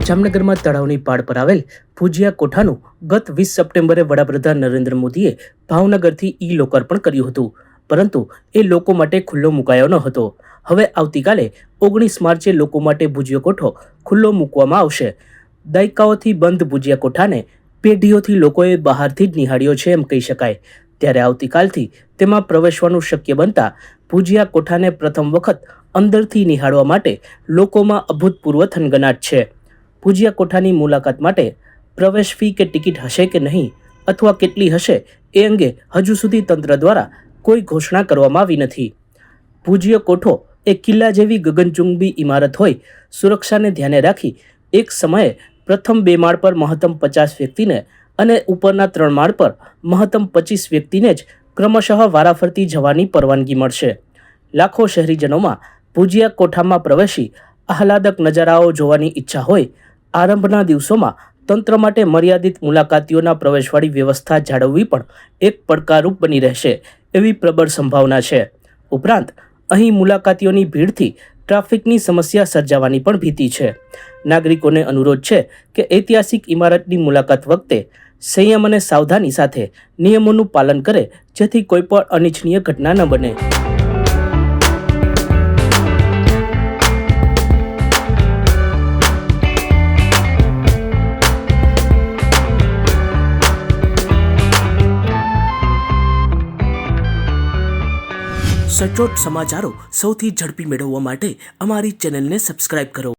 જામનગરમાં તળાવની પાળ પર આવેલ ભુજિયા કોઠાનું ગત 20 સપ્ટેમ્બરે વડાપ્રધાન નરેન્દ્ર મોદીએ ભાવનગરથી લોકાર્પણ કર્યું હતું, પરંતુ એ લોકો માટે ખુલ્લો મુકાયો ન હતો. હવે આવતીકાલે 19 માર્ચે લોકો માટે ભુજિયો કોઠો ખુલ્લો મૂકવામાં આવશે. દાયકાઓથી બંધ ભુજિયા કોઠાને પેઢીઓથી લોકોએ બહારથી જ નિહાળ્યો છે એમ કહી શકાય. ત્યારે આવતીકાલથી તેમાં પ્રવેશવાનું શક્ય બનતા ભુજિયા કોઠાને પ્રથમ વખત અંદરથી નિહાળવા માટે લોકોમાં અભૂતપૂર્વ થનગનાટ છે. ભુજિયા કોઠાની મુલાકાત માટે પ્રવેશ ફી કે ટિકિટ હશે કે નહીં, અથવા કેટલી હશે, એ અંગે હજુ સુધી તંત્ર દ્વારા કોઈ ઘોષણા કરવામાં આવી નથી. ભુજિયો કોઠો એ કિલ્લા જેવી ગગનચુંબી ઇમારત હોય. સુરક્ષાને ધ્યાને રાખી એક સમયે પ્રથમ 2 માળ પર મહત્તમ 50 વ્યક્તિને અને ઉપરના 3 માળ પર મહત્તમ 25 વ્યક્તિને જ ક્રમશઃ વારાફરતી જવાની પરવાનગી મળશે. લાખો શહેરીજનોમાં ભુજિયા કોઠામાં પ્રવેશી આહલાદક નજારાઓ જોવાની ઈચ્છા હોય. આરંભના દિવસોમાં તંત્ર માટે મર્યાદિત મુલાકાતીઓના પ્રવેશવાળી વ્યવસ્થા જાળવવી પણ એક પડકારરૂપ બની રહેશે એવી પ્રબળ સંભાવના છે. ઉપરાંત અહીં મુલાકાતીઓની ભીડથી ટ્રાફિકની સમસ્યા સર્જાવાની પણ ભીતિ છે. નાગરિકોને અનુરોધ છે કે ઐતિહાસિક ઇમારતની મુલાકાત વખતે સંયમ અને સાવધાની સાથે નિયમોનું પાલન કરે, જેથી કોઈ પણ અનિચ્છનીય ઘટના ન બને. સચોટ સમાચારો સૌથી ઝડપી મેળવવા માટે અમારી ચેનલને સબસ્ક્રાઇબ કરો.